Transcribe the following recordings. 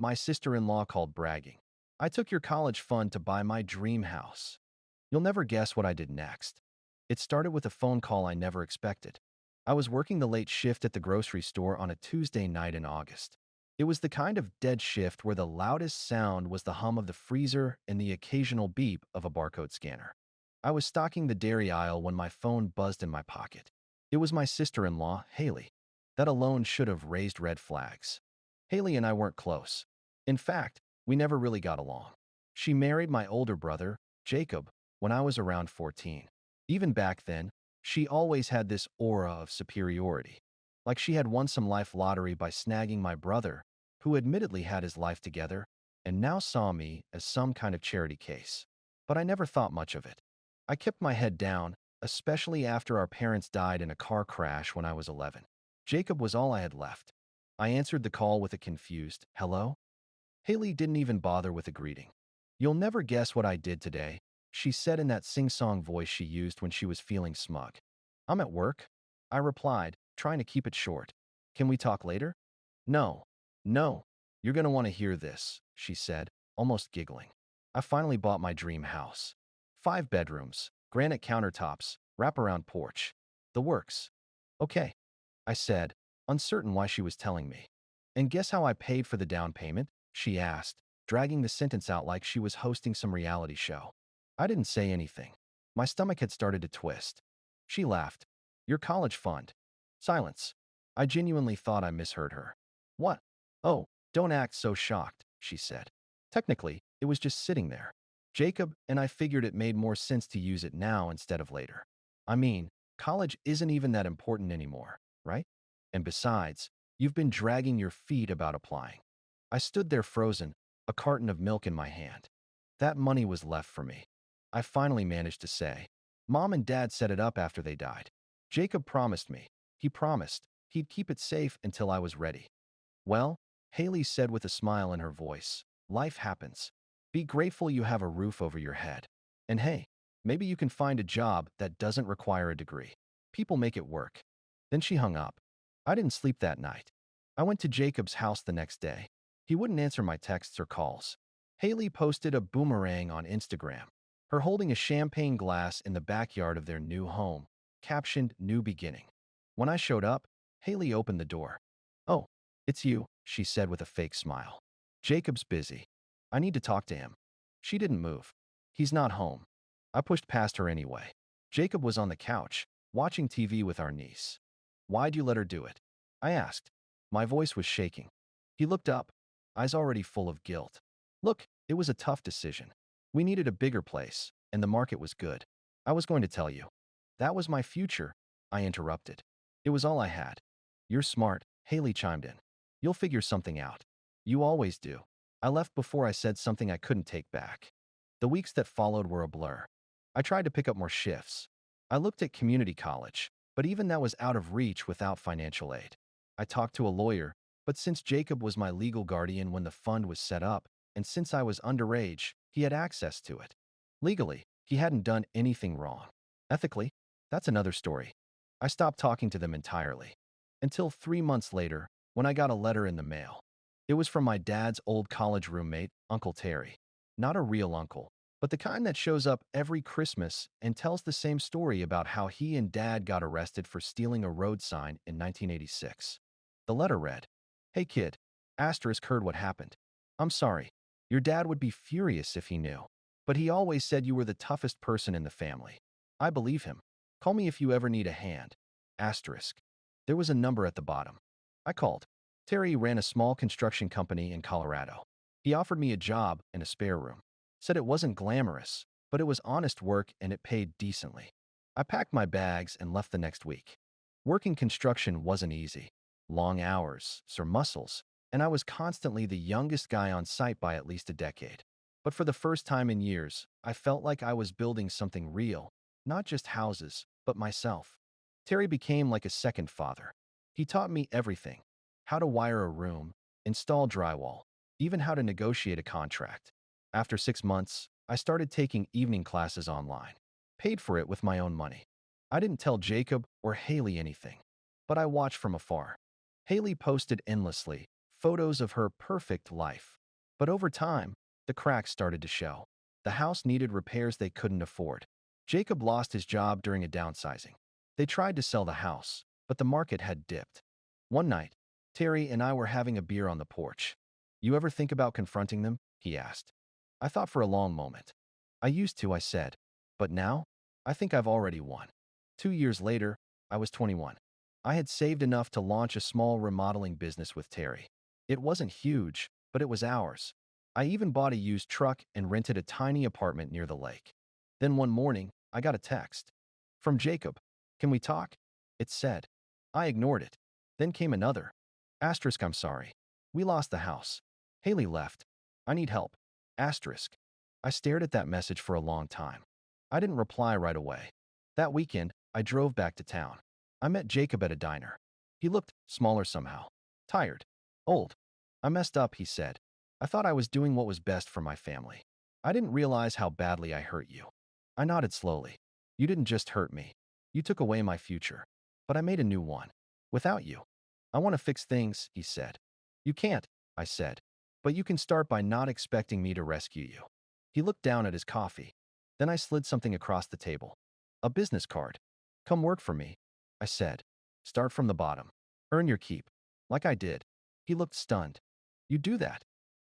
my sister-in-law called bragging. I took your college fund to buy my dream house. You'll never guess what I did next. It started with a phone call I never expected. I was working the late shift at the grocery store on a Tuesday night in August. It was the kind of dead shift where the loudest sound was the hum of the freezer and the occasional beep of a barcode scanner. I was stocking the dairy aisle when my phone buzzed in my pocket. It was my sister-in-law, Haley. That alone should have raised red flags. Haley and I weren't close. In fact, we never really got along. She married my older brother, Jacob, when I was around 14. Even back then, she always had this aura of superiority. Like she had won some life lottery by snagging my brother, who admittedly had his life together, and now saw me as some kind of charity case. But I never thought much of it. I kept my head down, especially after our parents died in a car crash when I was 11. Jacob was all I had left. I answered the call with a confused, "Hello?" Haley didn't even bother with a greeting. "You'll never guess what I did today," she said in that sing-song voice she used when she was feeling smug. "I'm at work," I replied, trying to keep it short. "Can we talk later?" "No. No. You're gonna want to hear this," she said, almost giggling. "I finally bought my dream house. 5 bedrooms, granite countertops, wraparound porch. The works." "Okay," I said, uncertain why she was telling me. "And guess how I paid for the down payment?" she asked, dragging the sentence out like she was hosting some reality show. I didn't say anything. My stomach had started to twist. She laughed. "Your college fund." Silence. I genuinely thought I misheard her. "What?" "Oh, don't act so shocked," she said. Technically, it was just sitting there. Jacob and I figured it made more sense to use it now instead of later. I mean, college isn't even that important anymore, right? And besides, you've been dragging your feet about applying. I stood there frozen, a carton of milk in my hand. That money was left for me. I finally managed to say, "Mom and Dad set it up after they died. Jacob promised me. He promised he'd keep it safe until I was ready." "Well," Haley said with a smile in her voice, "life happens. Be grateful you have a roof over your head. And hey, maybe you can find a job that doesn't require a degree. People make it work." Then she hung up. I didn't sleep that night. I went to Jacob's house the next day. He wouldn't answer my texts or calls. Haley posted a boomerang on Instagram, her holding a champagne glass in the backyard of their new home, captioned "New Beginning." When I showed up, Haley opened the door. "Oh, it's you," she said with a fake smile. "Jacob's busy. I need to talk to him." She didn't move. "He's not home." I pushed past her anyway. Jacob was on the couch, watching TV with our niece. "Why'd you let her do it?" I asked. My voice was shaking. He looked up, eyes already full of guilt. "Look, it was a tough decision. We needed a bigger place, and the market was good. I was going to tell you." "That was my future," I interrupted. "It was all I had." "You're smart," Haley chimed in. "You'll figure something out. You always do." I left before I said something I couldn't take back. The weeks that followed were a blur. I tried to pick up more shifts. I looked at community college, but even that was out of reach without financial aid. I talked to a lawyer, but since Jacob was my legal guardian when the fund was set up, and since I was underage, he had access to it. Legally, he hadn't done anything wrong. Ethically, that's another story. I stopped talking to them entirely. Until 3 months later, when I got a letter in the mail. It was from my dad's old college roommate, Uncle Terry. Not a real uncle, but the kind that shows up every Christmas and tells the same story about how he and Dad got arrested for stealing a road sign in 1986. The letter read, "Hey kid, asterisk heard what happened. I'm sorry. Your dad would be furious if he knew. But he always said you were the toughest person in the family. I believe him. Call me if you ever need a hand. Asterisk." There was a number at the bottom. I called. Terry ran a small construction company in Colorado. He offered me a job in a spare room. Said it wasn't glamorous, but it was honest work and it paid decently. I packed my bags and left the next week. Working construction wasn't easy. Long hours, sore muscles, and I was constantly the youngest guy on site by at least a decade. But for the first time in years, I felt like I was building something real, not just houses, but myself. Terry became like a second father. He taught me everything: how to wire a room, install drywall, even how to negotiate a contract. After 6 months, I started taking evening classes online, paid for it with my own money. I didn't tell Jacob or Haley anything, but I watched from afar. Haley posted endlessly, photos of her perfect life. But over time, the cracks started to show. The house needed repairs they couldn't afford. Jacob lost his job during a downsizing. They tried to sell the house, but the market had dipped. One night, Terry and I were having a beer on the porch. "You ever think about confronting them?" he asked. I thought for a long moment. "I used to," I said. "But now, I think I've already won." 2 years later, I was 21. I had saved enough to launch a small remodeling business with Terry. It wasn't huge, but it was ours. I even bought a used truck and rented a tiny apartment near the lake. Then one morning, I got a text. From Jacob. "Can we talk?" It said. I ignored it. Then came another. Asterisk, "I'm sorry. We lost the house. Haley left. I need help." Asterisk. I stared at that message for a long time. I didn't reply right away. That weekend, I drove back to town. I met Jacob at a diner. He looked smaller somehow. Tired. Old. "I messed up," he said. "I thought I was doing what was best for my family. I didn't realize how badly I hurt you." I nodded slowly. "You didn't just hurt me. You took away my future. But I made a new one. Without you. I want to fix things," he said. "You can't," I said. "But you can start by not expecting me to rescue you." He looked down at his coffee. Then I slid something across the table. A business card. "Come work for me," I said. "Start from the bottom. Earn your keep." Like I did. He looked stunned. "You do that?"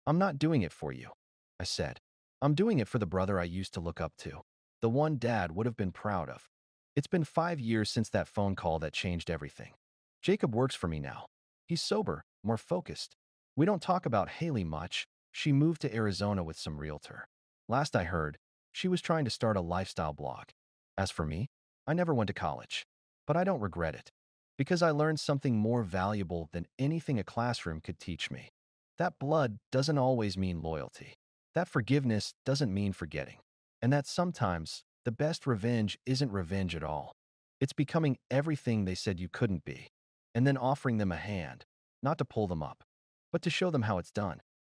"I'm not doing it for you," I said. "I'm doing it for the brother I used to look up to. The one Dad would have been proud of." It's been 5 years since that phone call that changed everything. Jacob works for me now. He's sober, more focused. We don't talk about Haley much. She moved to Arizona with some realtor. Last I heard, she was trying to start a lifestyle blog. As for me, I never went to college. But I don't regret it. Because I learned something more valuable than anything a classroom could teach me. That blood doesn't always mean loyalty. That forgiveness doesn't mean forgetting. And that sometimes, the best revenge isn't revenge at all. It's becoming everything they said you couldn't be, and then offering them a hand, not to pull them up, but to show them how it's done.